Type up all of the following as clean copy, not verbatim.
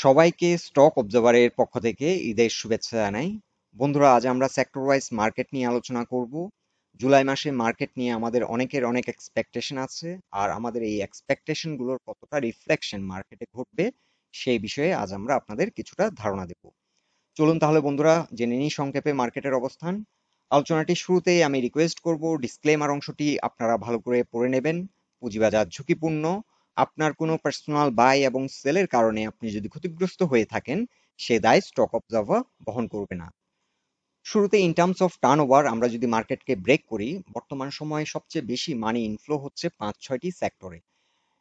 সবাইকে স্টক অবজারভারের পক্ষ থেকে ঈদের শুভেচ্ছা জানাই। বন্ধুরা, আজ আমরা সেক্টর ওয়াইজ মার্কেট নিয়ে আলোচনা করব। জুলাই মাসে মার্কেট নিয়ে আমাদের অনেকের অনেক এক্সপেকটেশন আছে, আর আমাদের এই এক্সপেকটেশন গুলোর কতটা রিফ্লেকশন মার্কেটে ঘটবে সেই বিষয়ে আজ আমরা আপনাদের কিছুটা ধারণা দেব। চলুন তাহলে বন্ধুরা জেনে নিই সংক্ষেপে মার্কেটের অবস্থান। আলোচনাটি শুরুতেই আমি রিকোয়েস্ট করব ডিসক্লেমার অংশটি আপনারা ভালো করে পড়ে নেবেন। পুঁজিবাজার ঝুঁকিপূর্ণ। আপনার কোনো পার্সোনাল বাই এবং সেলের কারণে আপনি যদি ক্ষতিগ্রস্ত হয়ে থাকেন, সে দায় স্টক অবজার্ভার বহন করবে না। শুরুতে ইন টার্মস অফ টার্নওভার আমরা যদি মার্কেটকে ব্রেক করি, বর্তমান সময়ে সবচেয়ে বেশি মানি ইনফ্লো হচ্ছে ৫-৬টি সেক্টরে।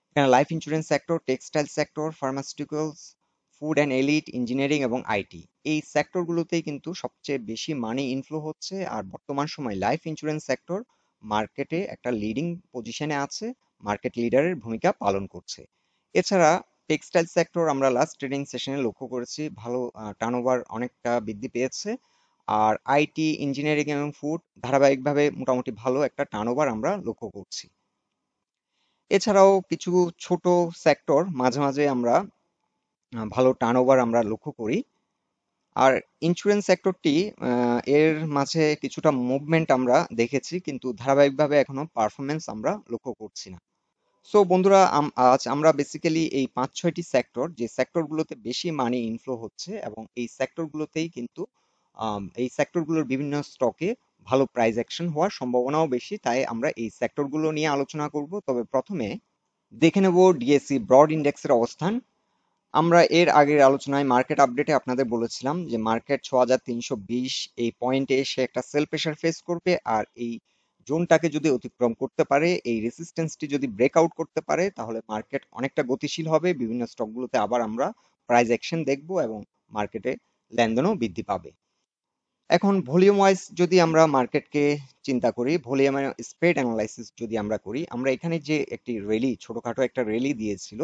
এখানে life insurance sector, textile sector, pharmaceuticals, food and elite, engineering এবং আইটি। এই সেক্টরগুলোতেই কিন্তু সবচেয়ে বেশি মানি ইনফ্লো হচ্ছে, আর বর্তমান সময় লাইফ ইন্স্যুরেন্স সেক্টর মার্কেটে একটা লিডিং পজিশনে আছে, মার্কেট লিডারের ভূমিকা পালন করছে। এছাড়া টেক্সটাইল সেক্টর আমরা লাস্ট ট্রেডিং সেশনে লক্ষ্য করেছি ভালো টার্নওভার অনেকটা বৃদ্ধি পেয়েছে, আর আইটি, ইঞ্জিনিয়ারিং এবং ফুড ধারাবাহিকভাবে মোটামুটি ভালো একটা টার্নওভার আমরা লক্ষ্য করছি। এছাড়াও কিছু ছোট সেক্টর মাঝে মাঝে আমরা ভালো টার্নওভার আমরা লক্ষ্য করি। আর ইন্স্যুরেন্স সেক্টরটি এর মাঝে কিছুটা মুভমেন্ট আমরা দেখেছি, কিন্তু ধারাবাহিকভাবে এখনো পারফরমেন্স আমরা লক্ষ্য করছি না। সো বন্ধুরা, আজ আমরা বেসিক্যালি এই ৫-৬টি সেক্টর, যে সেক্টরগুলোতে বেশি মানি ইনফ্লো হচ্ছে এবং এই সেক্টরগুলোতেই কিন্তু এই সেক্টরগুলোর বিভিন্ন স্টকে ভালো প্রাইস অ্যাকশন হওয়ার সম্ভাবনাও বেশি, তাই আমরা এই সেক্টরগুলো নিয়ে আলোচনা করব। তবে প্রথমে দেখে নেব ডিএসসি ব্রড ইন্ডেক্সের অবস্থান। আমরা এর আগের আলোচনায় মার্কেট আপডেটে আপনাদের বলেছিলাম যে মার্কেট ৬৩২০ এই পয়েন্টে এসে একটা সেল প্রেশার ফেস করবে, আর এই জোনটাকে যদি অতিক্রম করতে পারে, এই রেসিস্টেন্সটি যদি ব্রেকআউট করতে পারে, তাহলে মার্কেট অনেকটা গতিশীল হবে। বিভিন্ন স্টকগুলোতে আবার আমরা প্রাইস অ্যাকশন দেখব এবং মার্কেটে লেনদেনও বৃদ্ধি পাবে। এখন ভলিউম ওয়াইজ যদি আমরা মার্কেটকে চিন্তা করি, ভলিউম স্প্রেড অ্যানালাইসিস যদি আমরা করি, আমরা এখানে যে একটি র্যালি, ছোটখাটো একটা র্যালি দিয়েছিল,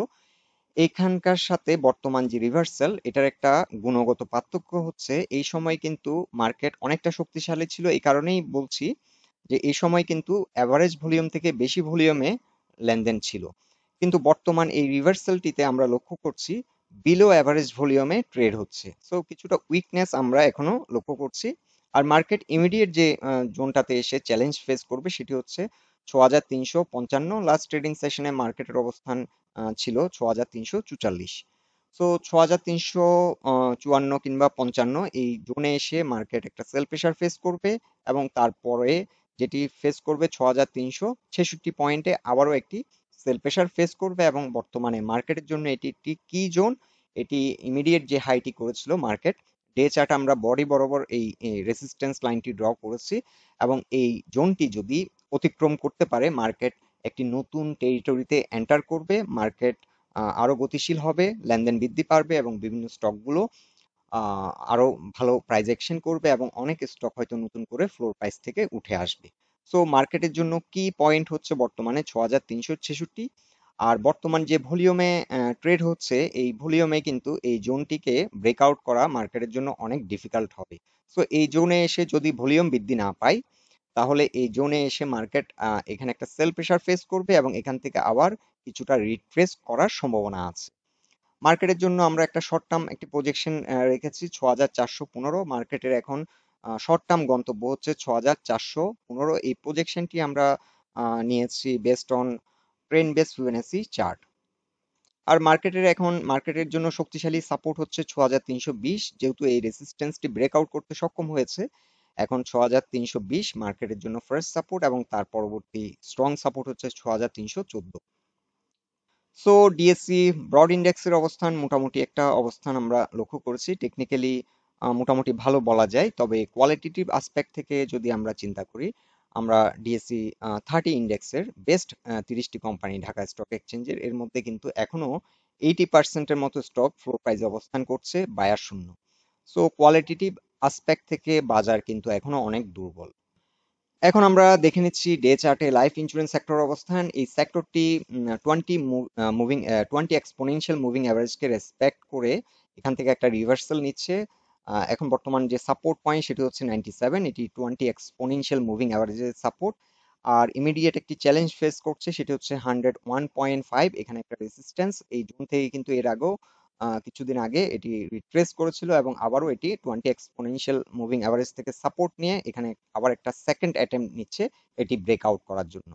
এখানকার সাথে বর্তমান যে রিভার্সাল, এটার একটা গুণগত পার্থক্য হচ্ছে এই সময় কিন্তু মার্কেট অনেকটা শক্তিশালী ছিল। এই কারণেই বলছি যে এই সময় কিন্তু অ্যাভারেজ ভলিউম থেকে বেশি ভলিউমে লেনদেন ছিল, কিন্তু বর্তমান এই রিভার্সালটিতে আমরা লক্ষ্য করছি বিলো অ্যাভারেজ ভলিউমে ট্রেড হচ্ছে। সো কিছুটা উইকনেস আমরা এখনো লক্ষ্য করছি। আর মার্কেট ইমিডিয়েট যে জোনটাতে এসে চ্যালেঞ্জ ফেস করবে সেটি হচ্ছে ৬৩৫৫। লাস্ট ট্রেডিং সেশনে মার্কেটের অবস্থান ছিল ৬৩৪৪। সো ৬৩৫৪ কিংবা ৫৫ এই জোনে এসে মার্কেট একটা সেল প্রেশার ফেস করবে, এবং তারপরে যেটি ফেস করবে ৬৩৬৬ পয়েন্টে আবারও একটি সেল প্রেশার ফেস করবে, এবং বর্তমানে মার্কেটের জন্য এটি একটি কি জোন। এটি ইমিডিয়েট যে হাইটি করেছিল মার্কেট, ডে চার্ট আমরা বডি বরাবর এই রেসিস্ট্যান্স লাইনটি ড্র করেছি, এবং এই জোনটি যদি অতিক্রম করতে পারে মার্কেট একটি নতুন টেরিটরিতে এন্টার করবে। মার্কেট আরো গতিশীল হবে, লেনদেন বৃদ্ধি পাবে এবং বিভিন্ন স্টকগুলো আরো ভালো প্রাইস অ্যাকশন করবে, এবং অনেক স্টক হয়তো নতুন করে ফ্লোর প্রাইস থেকে উঠে আসবে। সো মার্কেটের জন্য কি পয়েন্ট হচ্ছে বর্তমানে ৬৩৬৬, আর বর্তমান যে ভলিউমে ট্রেড হচ্ছে, এই ভলিউমে কিন্তু এই জোনটিকে ব্রেকআউট করা মার্কেটের জন্য অনেক ডিফিকাল্ট হবে। সো এই জোনে এসে যদি ভলিউম বৃদ্ধি না পায়, তাহলে এই জোনে এসে মার্কেট এখানে একটা সেল প্রেশার ফেস করবে এবং এখান থেকে আবার কিছুটা রিট্রেস করার সম্ভাবনা আছে। মার্কেটের জন্য আমরা একটা শর্ট টার্ম একটি প্রজেকশন রেখেছি ৬৪১৫। মার্কেটের এখন শর্ট টার্ম গন্তব্য হচ্ছে ৬৪১৫। এই প্রজেকশনটি আমরা নিয়েছি based on trend base Fibonacci chart. আর মার্কেটের জন্য শক্তিশালী সাপোর্ট হচ্ছে ৬৩২০, যেহেতু এই রেসিস্ট্যান্সটি ব্রেকআউট করতে সক্ষম হয়েছে। এখন ৬৩২০ মার্কেটের জন্য ফার্স্ট সাপোর্ট, এবং তার পরবর্তী স্ট্রং সাপোর্ট হচ্ছে ৬৩১৪। সো ডিএসসি ব্রড ইন্ডেক্সের অবস্থান মোটামুটি একটা অবস্থান আমরা লক্ষ্য করেছি। টেকনিক্যালি মোটামুটি ভালো বলা যায়, তবে কোয়ালিটেটিভ আসপেক্ট থেকে যদি আমরা চিন্তা করি, আমরা ডিএসসি 30 ইন্ডেক্সের বেস্ট 30টি কোম্পানি ঢাকা স্টক এক্সচেঞ্জের, এর মধ্যে কিন্তু এখনো 80% মতো স্টক ফ্লোর প্রাইজে অবস্থান করছে বায়ার শূন্য। সো কোয়ালিটেটিভ আসপেক্ট থেকে বাজার কিন্তু এখনো অনেক দুর্বল। এখন আমরা দেখে নিচ্ছি ডে চার্টে লাইফ ইন্স্যুরেন্স সেক্টর অবস্থান। এই সেক্টরটি 20 এক্সপোনেনশিয়াল মুভিং অ্যাভারেজকে রেসপেক্ট করে এখান থেকে একটা রিভার্সাল নিচ্ছে। এখন বর্তমান যে সাপোর্ট পয়েন্ট সেটি হচ্ছে 97, এটি 20 এক্সপোনেনশিয়াল মুভিং অ্যাভারেজের সাপোর্ট। আর ইমিডিয়েট একটি চ্যালেঞ্জ ফেস করছে, সেটি হচ্ছে 101.5, এখানে একটা রেসিস্ট্যান্স। এই জোন থেকে কিন্তু এর আগেও কিছুদিন আগে এটি রিট্রেস করেছিল এবং আবারও এটি 20 এক্সপোনেনশিয়াল মুভিং অ্যাভারেজ থেকে সাপোর্ট নিয়ে এখানে আবার একটা সেকেন্ড অ্যাটেম্প্ট নিচ্ছে এটি ব্রেকআউট করার জন্য।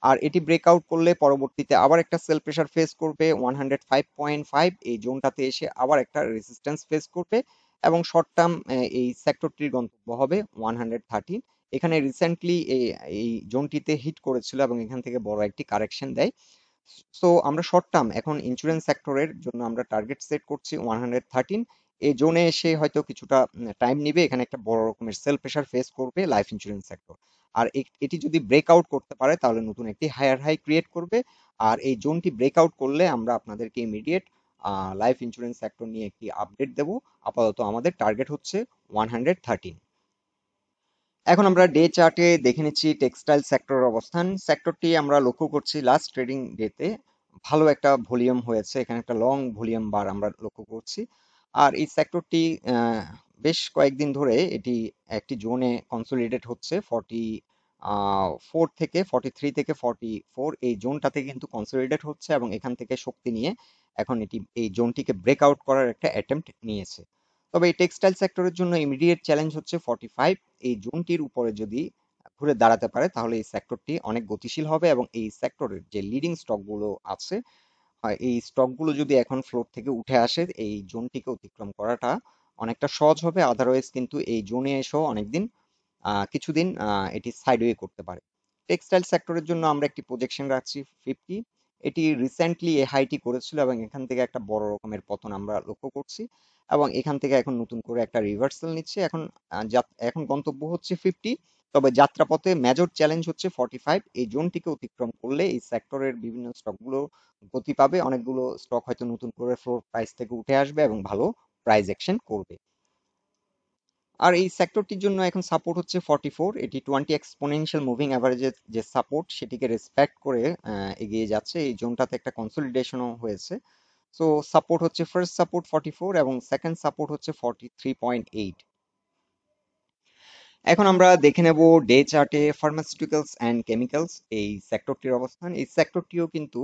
আর এটি ব্রেকআউট করলে পরবর্তীতে আবার একটা সেল প্রেসার ফেস করবে 105.5, এই জোনটাতে এসে আবার একটা রেজিস্ট্যান্স ফেস করবে এবং শর্ট টার্ম এই সেক্টরটির গন্তব্য হবে 113। এখানে রিসেন্টলি এই জোনটিতে হিট করেছিল এবং এখান থেকে বড় একটি কারেকশন দেয়। সো আমরা শর্ট টার্ম এখন ইন্স্যুরেন্স সেক্টরের জন্য আমরা টার্গেট সেট করছি 113। এই জোনে এসে হয়তো কিছুটা টাইম নিবে, এখানে একটা বড় রকমের সেল প্রেসার ফেস করবে লাইফ ইন্স্যুরেন্স সেক্টর। আর এটি যদি ব্রেকআউট করতে পারে তাহলে নতুন একটি হায়ার হাই ক্রিয়েট করবে। আর এই জোনটি ব্রেকআউট করলে আমরা আপনাদেরকে ইমিডিয়েট লাইফ ইন্স্যুরেন্স সেক্টর নিয়ে একটি আপডেট দেব। আপাতত আমাদের টার্গেট হচ্ছে 113। এখন আমরা ডে চার্টে দেখে নিচ্ছি টেক্সটাইল সেক্টরের অবস্থান। সেক্টরটি আমরা লক্ষ্য করছি লাস্ট ট্রেডিং ডেতে ভালো একটা ভলিউম হয়েছে, এখানে একটা লং ভলিউম বার আমরা লক্ষ্য করছি। আর এই সেক্টরটি বেশ কয়েকদিন ধরে এটি একটি জোনে কনসোলিডেট হচ্ছে 44 থেকে 43 থেকে 44 এই জোনটাতে কিন্তু কনসোলিডেট হচ্ছে এবং এখান থেকে শক্তি নিয়ে এখন এটি এই জোনটিকে ব্রেকআউট করার একটা অ্যাটেম্প্ট নিয়েছে। তবে এই টেক্সটাইল সেক্টরের জন্য ইমিডিয়েট চ্যালেঞ্জ হচ্ছে 45। এই জোনটির উপরে যদি ঘুরে দাঁড়াতে পারে তাহলে এই সেক্টরটি অনেক গতিশীল হবে এবং এই সেক্টরের যে লিডিং স্টকগুলো আছে, এই স্টকগুলো যদি এখন ফ্লোর থেকে উঠে আসে এই জোনটিকে অতিক্রম করাটা অনেকটা সহজ হবে। আদারওয়াইজ কিন্তু এই জোনে এসেও অনেকদিন কিছুদিন এটি সাইডওয়ে করতে পারে। টেক্সটাইল সেক্টরের জন্য আমরা একটি প্রজেকশন রাখছি 50। এটি রিসেন্টলি এ হাইটি করেছিল এবং এখান থেকে একটা বড় রকমের পতন আমরা লক্ষ্য করছি এবং এখান থেকে এখন নতুন করে একটা রিভার্সাল নিচ্ছে। এখন এখন গন্তব্য হচ্ছে 50, তবে যাত্রাপথে মেজর চ্যালেঞ্জ হচ্ছে 45। এই জোনটিকে অতিক্রম করলে এই সেক্টরের বিভিন্ন স্টকগুলো গতি পাবে, অনেকগুলো স্টক হয়তো নতুন করে ফ্লোর প্রাইস থেকে উঠে আসবে এবং ভালো প্রাইস অ্যাকশন করবে। আর এই সেক্টরটির জন্য এখন সাপোর্ট হচ্ছে 44। এটি 20 এক্সপোনেনশিয়াল মুভিং অ্যাভারেজের যে সাপোর্ট সেটিকে রেসপেক্ট করে এগিয়ে যাচ্ছে। এই জোনটাতে একটা কনসোলিডেশনও হয়েছে। সো সাপোর্ট হচ্ছে ফার্স্ট সাপোর্ট 44 এবং সেকেন্ড সাপোর্ট হচ্ছে 43.8। এখন আমরা দেখে নেব ডে চার্টে ফার্মাসিউটিক্যালস অ্যান্ড কেমিক্যালস এই সেক্টরটির অবস্থান। এই সেক্টরটিও কিন্তু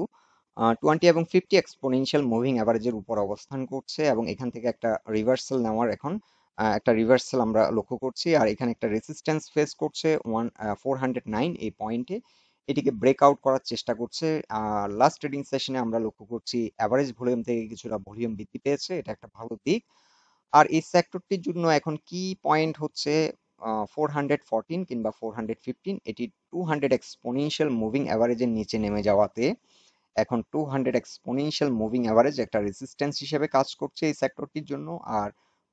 20 এবং 50 এক্সপোনেনশিয়াল মুভিং অ্যাভারেজের উপর অবস্থান করছে এবং এখান থেকে একটা রিভার্সাল নেওয়ার এখন একটা রিভার্সাল আমরা লক্ষ্য করছি। আর এখানে একটা রেসিস্ট্যান্স ফেস করছে 409 এই পয়েন্টে, এটিকে ব্রেকআউট করার চেষ্টা করছে। লাস্ট ট্রেডিং সেশনে আমরা লক্ষ্য করছি অ্যাভারেজ ভলিউম থেকে কিছুটা ভলিউম বৃদ্ধি পেয়েছে, এটা একটা ভালো দিক। আর এই সেক্টরটির জন্য এখন কি পয়েন্ট হচ্ছে 414 কিংবা 415। এটি 200 এক্সপোনেনশিয়াল মুভিং অ্যাভারেজের নিচে নেমে যাওয়াতে এখন 200 এক্সপোনেনশিয়াল মুভিং অ্যাভারেজ একটা রেজিস্ট্যান্স হিসেবে কাজ করছে এই সেক্টরটির জন্য। আর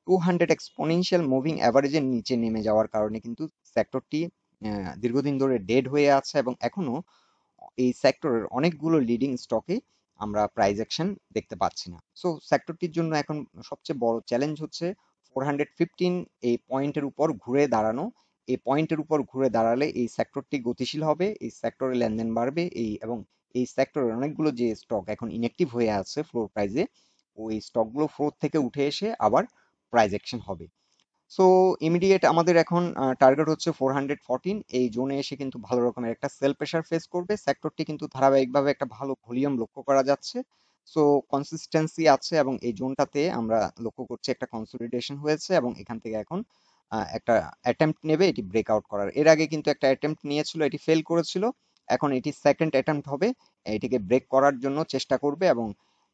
200 এক্সপোনেনশিয়াল মুভিং অ্যাভারেজের নিচে নেমে যাওয়ার কারণে কিন্তু সেক্টরটি দীর্ঘদিন ধরে ডেড হয়ে আছে এবং এখনো এই সেক্টরের অনেকগুলো লিডিং স্টকে আমরা প্রাইস অ্যাকশন দেখতে পাচ্ছি না। সো সেক্টরটির জন্য এখন সবচেয়ে বড় চ্যালেঞ্জ হচ্ছে 415 এই পয়েন্টের উপর ঘুরে দাঁড়ানো। এই পয়েন্টের উপর ঘুরে দাঁড়ালে এই সেক্টরটি গতিশীল হবে, এই সেক্টরে লেনদেন বাড়বে, এবং এই সেক্টরের অনেকগুলো যে স্টক এখন ইনঅ্যাক্টিভ হয়ে আছে ফ্লোর প্রাইজে, ওই স্টকগুলো ফ্লোর থেকে উঠে এসে আবার প্রাইস অ্যাকশন হবে। সো ইমিডিয়েট আমাদের এখন টার্গেট হচ্ছে 414। এই জোনে এসে কিন্তু ভালো রকমের একটা সেল প্রেসার ফেস করবে। সেক্টরটি কিন্তু ধারাবাহিকভাবে একটা ভালো ভলিউম লক্ষ্য করা যাচ্ছে। সো কনসিস্টেন্সি আছে এবং এই জোনটাতে আমরা লক্ষ্য করছি একটা কনসলিডেশন হয়েছে এবং এখান থেকে এখন একটা অ্যাটেম্প্ট নেবে এটি ব্রেকআউট করার। এর আগে কিন্তু একটা অ্যাটেম্প্ট নিয়েছিল, এটি ফেল করেছিল। এখন এটি সেকেন্ড অ্যাটেম্প্ট হবে, এটিকে ব্রেক করার জন্য চেষ্টা করবে এবং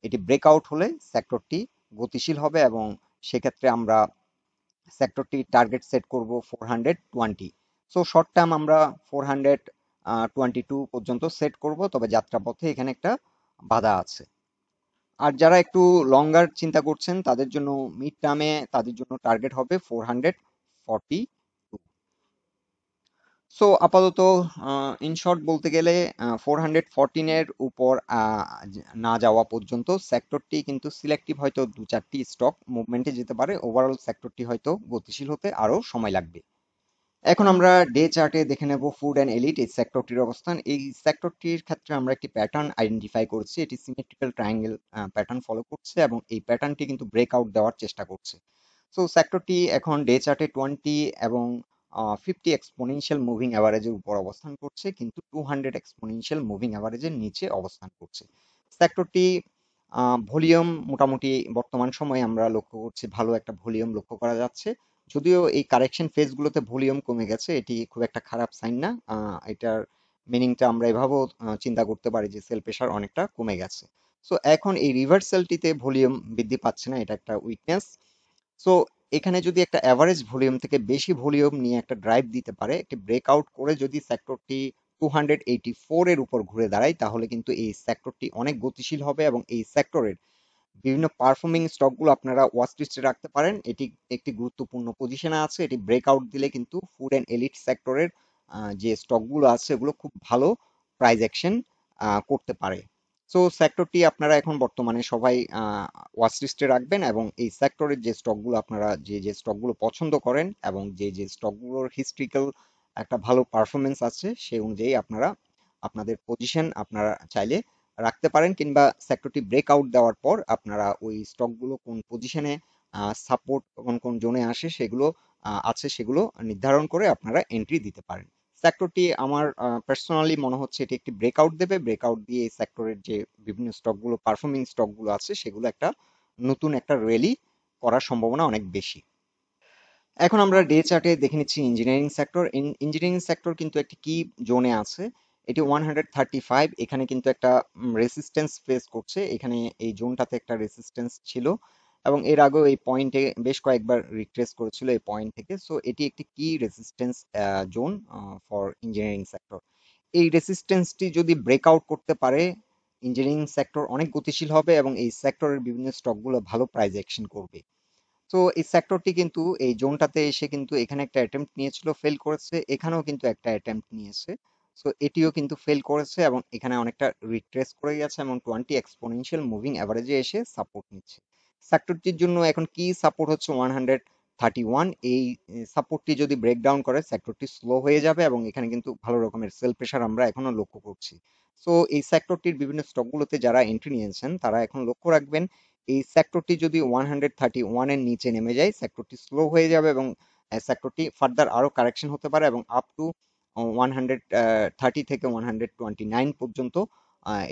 এটি ব্রেকআউট হলে সেক্টরটি গতিশীল হবে এবং সেক্ষেত্রে আমরা সেক্টরটি টার্গেট সেট করব 420। সো শর্ট টার্ম আমরা 422 পর্যন্ত সেট করব, তবে যাত্রাপথে এখানে একটা বাধা আছে। আর যারা একটু লঙ্গার চিন্তা করছেন তাদের জন্য মিড টার্মে তাদের জন্য টার্গেট হবে 440। সো আপাতত ইন শর্ট বলতে গেলে 414 এর উপর না যাওয়া পর্যন্ত সেক্টরটি কিন্তু সিলেক্টিভ হয়তো 2-4টি স্টক মুভমেন্টে যেতে পারে, ওভারঅল সেক্টরটি হয়তো গতিশীল হতে আরো সময় লাগবে। এখন আমরা ডে চার্টে দেখে নেব ফুড অ্যান্ড এলিট এই সেক্টরটির অবস্থান। এই সেক্টরটির ক্ষেত্রে আমরা একটি প্যাটার্ন আইডেন্টিফাই করছি, এটি সিমেট্রিক্যাল ট্রায়াঙ্গেল প্যাটার্ন ফলো করছে এবং এই প্যাটার্নটি কিন্তু ব্রেকআউট দেওয়ার চেষ্টা করছে। সো সেক্টরটি এখন ডে চার্টে 20 এবং 50 এক্সপোনেনশিয়াল মুভিং অ্যাভারেজের উপর অবস্থান করছে, কিন্তু 200 এক্সপোনেনশিয়াল মুভিং অ্যাভারেজের নিচে অবস্থান করছে। সেক্টরটি ভলিউম মোটামুটি বর্তমান সময়ে আমরা লক্ষ্য করছি ভালো একটা ভলিউম লক্ষ্য করা যাচ্ছে। যদিও এই কারেকশন ফেজগুলোতে ভলিউম কমে গেছে, এটি খুব একটা খারাপ সাইন না। এটার মিনিংটা আমরা এভাবেও চিন্তা করতে পারি যে সেল প্রেশার অনেকটা কমে গেছে। সো এখন এই রিভার্সালটিতে ভলিউম বৃদ্ধি পাচ্ছে না, এটা একটা উইকনেস। সো এখানে যদি একটা অ্যাভারেজ ভলিউম থেকে বেশি ভলিউম নিয়ে একটা ড্রাইভ দিতে পারে, একটি ব্রেকআউট করে যদি সেক্টরটি 284 এর উপর ঘুরে দাঁড়ায়, তাহলে কিন্তু এই সেক্টরটি অনেক গতিশীল হবে এবং এই সেক্টরের বিভিন্ন পারফর্মিং স্টকগুলো আপনারা ওয়াচ লিস্টে রাখতে পারেন। এটি একটি গুরুত্বপূর্ণ পজিশনে আছে। এটি ব্রেকআউট দিলে কিন্তু ফুড অ্যান্ড এলিট সেক্টরের যে স্টকগুলো আছে এগুলো খুব ভালো প্রাইস অ্যাকশন করতে পারে। সো সেক্টরটি আপনারা এখন বর্তমানে সবাই ওয়াচ লিস্টে রাখবেন এবং এই সেক্টরের যে স্টকগুলো আপনারা যে স্টকগুলো পছন্দ করেন এবং যে স্টকগুলোর হিস্ট্রিক্যাল একটা ভালো পারফরমেন্স আছে সেই অনুযায়ী আপনারা আপনাদের পজিশন আপনারা চাইলে রাখতে পারেন, কিংবা সেক্টরটি ব্রেকআউট দেওয়ার পর আপনারা ওই স্টকগুলো কোন পজিশনে সাপোর্ট কোন কোন জোনে আসে সেগুলো আছে সেগুলো নির্ধারণ করে আপনারা এন্ট্রি দিতে পারেন। সেক্টরটি আমার পার্সোনালি মনে হচ্ছে এটি একটি ব্রেকআউট দেবে। ব্রেকআউট দিয়ে এই সেক্টরের যে বিভিন্ন স্টকগুলো পারফর্মিং স্টকগুলো আছে সেগুলো একটা নতুন একটা র্যালি করার সম্ভাবনা অনেক বেশি। এখন আমরা ডে চার্টে দেখে নিচ্ছি ইঞ্জিনিয়ারিং সেক্টর। ইঞ্জিনিয়ারিং সেক্টর কিন্তু একটি কি জোনে আছে, এটি 135। এখানে কিন্তু একটা রেসিস্টেন্স ফেস করছে, এখানে এই জোনটাতে একটা রেসিস্টেন্স ছিল এবং এর আগেও এই পয়েন্টে বেশ কয়েকবার রিট্রেস করেছিল এই পয়েন্ট থেকে। সো এটি একটি কি resistance zone for engineering sector. এই রেসিস্টেন্সটি যদি ব্রেকআউট করতে পারে, ইঞ্জিনিয়ারিং সেক্টর অনেক গতিশীল হবে এবং এই সেক্টরের বিভিন্ন স্টকগুলো ভালো প্রাইস অ্যাকশন করবে। তো এই সেক্টরটি কিন্তু এই জোনটাতে এসে কিন্তু এখানে একটা অ্যাটেম্প্ট নিয়েছিল, ফেল করেছে। এখানেও কিন্তু একটা অ্যাটেম্প্ট নিয়েছে, সো এটিও কিন্তু ফেল করেছে এবং এখানে অনেকটা রিট্রেস করে গেছে এবং 20 এক্সপোনেনশিয়াল মুভিং অ্যাভারেজে এসে সাপোর্ট নিচ্ছে। সেক্টরটির জন্য এখন কি সাপোর্ট হচ্ছে 131। এই সাপোর্টটি যদি ব্রেকডাউন করে সেক্টরটি স্লো হয়ে যাবে এবং এখানে কিন্তু ভালো রকমের সেল প্রেশার আমরা এখনো লক্ষ্য করছি। সো এই সেক্টরটির বিভিন্ন স্টকগুলোতে যারা এন্ট্রি নিয়েছেন তারা এখন লক্ষ্য রাখবেন, এই সেক্টরটি যদি 131 এর নিচে নেমে যায় সেক্টরটি স্লো হয়ে যাবে এবং সেক্টরটি ফার্দার আরো কারেকশন হতে পারে এবং আপ টু 130 থেকে 129 পর্যন্ত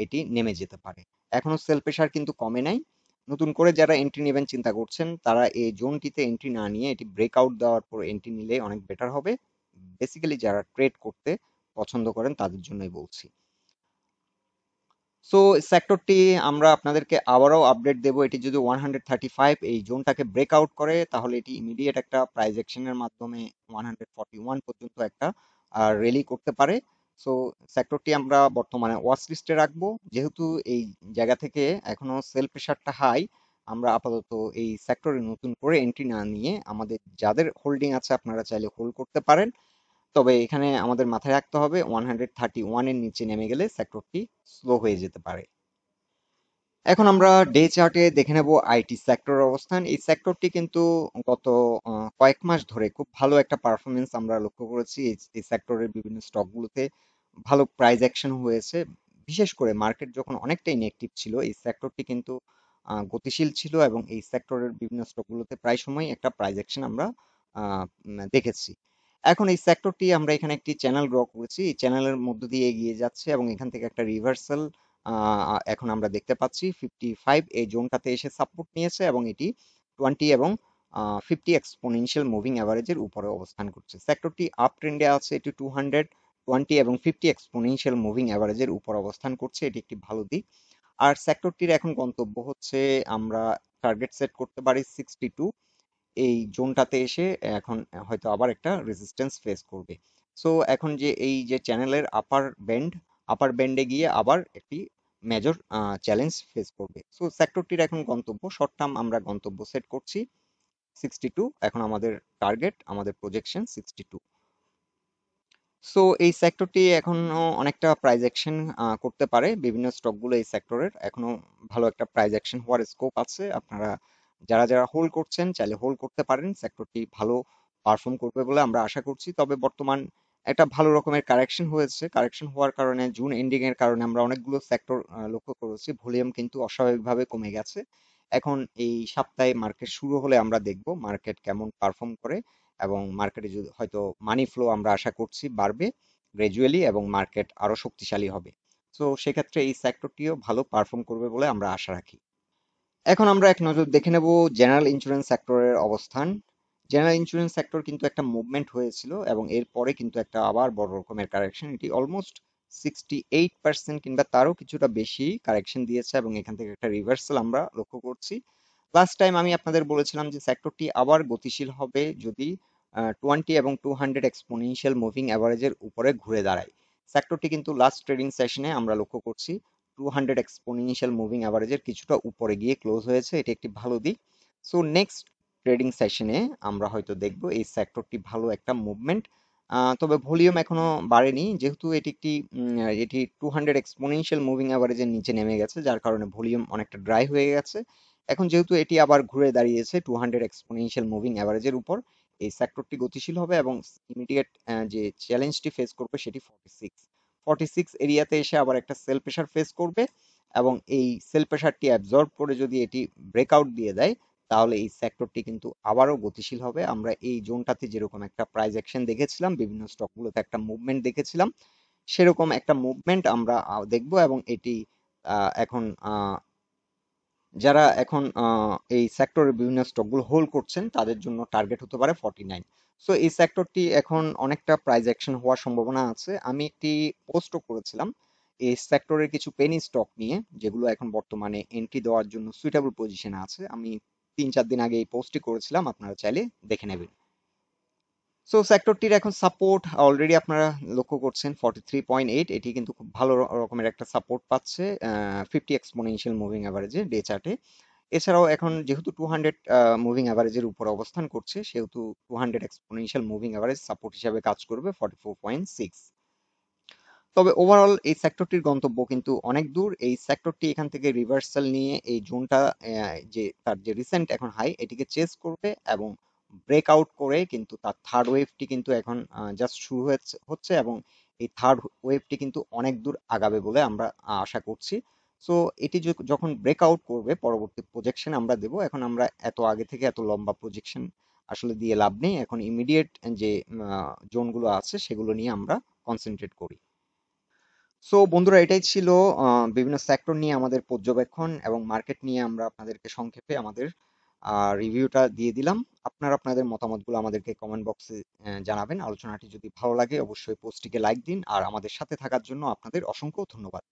এটি নেমে যেতে পারে। এখনো সেল প্রেশার কিন্তু কমে নাই। নতুন করে যারা এন্ট্রি নেবেন চিন্তা করছেন তারা এই জোনটিতে এন্ট্রি না নিয়ে এটি ব্রেকআউট দেওয়ার পর এন্ট্রি নিলে অনেক বেটার হবে। বেসিক্যালি যারা ট্রেড করতে পছন্দ করেন তাদের জন্যই বলছি। সো সেক্টরটি আমরা আপনাদেরকে আবারও আপডেট দেব, এটি যদি 135 এই জোনটাকে ব্রেকআউট করে তাহলে এটি ইমিডিয়েট একটা প্রাইস অ্যাকশনের মাধ্যমে 141 পর্যন্ত একটা র্যালি করতে পারে। সো সেক্টরটি আমরা বর্তমানে ওয়াচ লিস্টে রাখবো। যেহেতু এই জায়গা থেকে এখনো সেল প্রেশারটা হাই, আমরা আপাতত এই সেক্টরে নতুন করে এন্ট্রি না নিয়ে আমাদের যাদের হোল্ডিং আছে আপনারা চাইলে হোল্ড করতে পারেন। তবে এখানে আমাদের মাথায় রাখতে হবে 131 এর নিচে নেমে গেলে সেক্টরটি স্লো হয়ে যেতে পারে। এখন আমরা ডে চার্টে দেখে নেব আইটি সেক্টরের অবস্থান। এই সেক্টরটি কিন্তু গত কয়েক মাস ধরে খুব ভালো একটা পারফরমেন্স আমরা লক্ষ্য করেছি। এই সেক্টরের বিভিন্ন স্টকগুলোতে ভালো প্রাইস অ্যাকশন হয়েছে। বিশেষ করে মার্কেট যখন অনেকটাই নেগেটিভ ছিল এই সেক্টরটি কিন্তু গতিশীল ছিল এবং এই সেক্টরের বিভিন্ন স্টকগুলোতে প্রায় সময় একটা প্রাইস অ্যাকশন আমরা দেখেছি। এখন এই সেক্টরটি আমরা এখানে একটি চ্যানেল ড্র করেছি, এই চ্যানেলের মধ্য দিয়ে এগিয়ে যাচ্ছে এবং এখান থেকে একটা রিভার্সাল এখন আমরা দেখতে পাচ্ছি। 55 এই জোনটাতে এসে সাপোর্ট নিয়েছে এবং এটি 20 এবং 50 এক্সপোনেনশিয়াল মুভিং অ্যাভারেজের উপরে অবস্থান করছে। সেক্টরটি আপ ট্রেন্ডে আছে, এটি 220 এবং 50 এক্সপোনেনশিয়াল মুভিং অ্যাভারেজের উপর অবস্থান করছে, এটি একটি ভালো দিক। আর সেক্টরটির এখন গন্তব্য হচ্ছে আমরা টার্গেট সেট করতে পারি 62। এই জোনটাতে এসে এখন হয়তো আবার একটা রেজিস্ট্যান্স ফেস করবে। সো এখন যে এই যে চ্যানেলের আপার ব্যান্ডে গিয়ে আবার একটি মেজর চ্যালেঞ্জ ফেস করবে। সো সেক্টরটির এখন গন্তব্য শর্ট টার্ম আমরা গন্তব্য সেট করছি 62। এখন আমাদের টার্গেট আমাদের প্রজেকশন 62। সো এই সেক্টরটি এখনো অনেকটা প্রাইস অ্যাকশন করতে পারে। বিভিন্ন স্টকগুলো এই সেক্টরের এখনো ভালো একটা প্রাইস অ্যাকশন হওয়ার স্কোপ আছে। আপনারা যারা হোল্ড করছেন চাইলে হোল্ড করতে পারেন। সেক্টরটি ভালো পারফর্ম করবে বলে আমরা আশা করছি। তবে বর্তমান একটা ভালো রকমের কারেকশন হয়েছে। কারেকশন হওয়ার কারণে জুন এন্ডিং এর কারণে আমরা অনেকগুলো সেক্টর লক্ষ্য করেছি ভলিউম কিন্তু অস্বাভাবিকভাবে কমে গেছে। এখন এই সপ্তাহে মার্কেট শুরু হলে আমরা দেখব মার্কেট কেমন পারফর্ম করে এবং মার্কেটে যদি হয়তো মানি ফ্লো আমরা আশা করছি বাড়বে গ্র্যাজুয়ালি এবং মার্কেট আরো শক্তিশালী হবে। সো সেক্ষেত্রে এই সেক্টরটিও ভালো পারফর্ম করবে বলে আমরা আশা রাখি। এখন আমরা এক নজর দেখে নেব জেনারেল ইন্স্যুরেন্স সেক্টরের অবস্থান। জেনারেল ইন্স্যুরেন্স সেক্টর কিন্তু একটা মুভমেন্ট হয়েছিল এবং এরপরে কিন্তু একটা আবার বড় রকমের কারেকশন, এটি অলমোস্ট 68% কিংবা তারও কিছুটা বেশি কারেকশন দিয়েছে এবং এখান থেকে একটা রিভার্সাল আমরা লক্ষ্য করছি। লাস্ট টাইম আমি আপনাদের বলেছিলাম যে সেক্টরটি আবার গতিশীল হবে যদি 20 এবং 200 এক্সপোনেনশিয়াল মুভিং অ্যাভারেজের উপরে ঘুরে দাঁড়ায়। সেক্টরটি কিন্তু লাস্ট ট্রেডিং সেশনে আমরা লক্ষ্য করছি 200 এক্সপোনেনশিয়াল মুভিং অ্যাভারেজের কিছুটা উপরে গিয়ে ক্লোজ হয়েছে, এটি একটি ভালো দিক। সো নেক্সট ট্রেডিং সেশনে আমরা হয়তো দেখব এই সেক্টরটি ভালো একটা মুভমেন্ট, তবে ভলিউম এখনো বাড়েনি যেহেতু এটি 200 এক্সপোনেনশিয়াল মুভিং অ্যাভারেজের নিচে নেমে গেছে, যার কারণে ভলিউম অনেকটা ড্রাই হয়ে গেছে। এখন যেহেতু এটি আবার ঘুরে দাঁড়িয়েছে 200 এক্সপোনেনশিয়াল মুভিং অ্যাভারেজের উপর, এই সেক্টরটি গতিশীল হবে এবং ইমিডিয়েট যে চ্যালেঞ্জটি ফেস করবে সেটি 46 এরিয়াতে এসে আবার একটা সেল প্রেশার ফেস করবে এবং এই সেল প্রেশারটি অ্যাবজর্ব করে যদি এটি ব্রেকআউট দিয়ে দেয় তাহলে এই সেক্টরটি কিন্তু আবারও গতিশীল হবে। আমরা এই জোনটাতে যেরকম একটা প্রাইস অ্যাকশন দেখেছিলাম, বিভিন্ন স্টকগুলোতে একটা মুভমেন্ট দেখেছিলাম, সেরকম একটা মুভমেন্ট আমরা দেখব এবং এটি এখন যারা এখন এই সেক্টরের বিভিন্ন স্টকগুলো হোল্ড করছেন তাদের জন্য টার্গেট হতে পারে 49। সো এই সেক্টরটি এখন অনেকটা প্রাইস অ্যাকশন হওয়ার সম্ভাবনা আছে। আমি একটি পোস্টও করেছিলাম এই সেক্টরের কিছু পেনি স্টক নিয়ে যেগুলো এখন বর্তমানে এন্ট্রি দেওয়ার জন্য সুইটেবল পজিশনে আছে। আমি 3-4 দিন আগে এই পোস্টটি করেছিলাম, আপনারা চাইলে দেখে নেবেন। সো সেক্টরটির এখন সাপোর্ট অলরেডি আপনারা লক্ষ্য করছেন 43.8, এটি কিন্তু খুব ভালো রকমের একটা সাপোর্ট পাচ্ছে 50 এক্সপোনেনশিয়াল মুভিং অ্যাভারেজে ডে চার্টে। এছাড়াও এখন যেহেতু 200 মুভিং অ্যাভারেজের উপর অবস্থান করছে সেহেতু 200 এক্সপোনেনশিয়াল মুভিং অ্যাভারেজ সাপোর্ট হিসাবে কাজ করবে 44.6। তবে ওভারঅল এই সেক্টরটির গন্তব্য কিন্তু অনেক দূর। এই সেক্টরটি এখান থেকে রিভার্সাল নিয়ে এই জোনটা যে তার যে রিসেন্ট এখন হাই এটিকে চেস করবে এবং ব্রেকআউট করে কিন্তু তার থার্ড ওয়েভটি কিন্তু এখন জাস্ট শুরু হচ্ছে এবং এই থার্ড ওয়েভটি কিন্তু অনেক দূর আগাবে বলে আমরা আশা করছি। সো এটি যখন ব্রেকআউট করবে পরবর্তী প্রজেকশন আমরা দেব। এখন আমরা এত আগে থেকে এত লম্বা প্রজেকশন আসলে দিয়ে লাভ নেই, এখন ইমিডিয়েট যে জোনগুলো আছে সেগুলো নিয়ে আমরা কনসেন্ট্রেট করি। সো বন্ধুরা, এটাই ছিল বিভিন্ন সেক্টর নিয়ে আমাদের পর্যবেক্ষণ এবং মার্কেট নিয়ে আমরা আপনাদেরকে সংক্ষেপে আমাদের রিভিউটা দিয়ে দিলাম। আপনারা আপনাদের মতামতগুলো আমাদেরকে কমেন্ট বক্সে জানাবেন। আলোচনাটি যদি ভালো লাগে অবশ্যই পোস্টটিকে লাইক দিন আর আমাদের সাথে থাকার জন্য আপনাদের অসংখ্য ধন্যবাদ।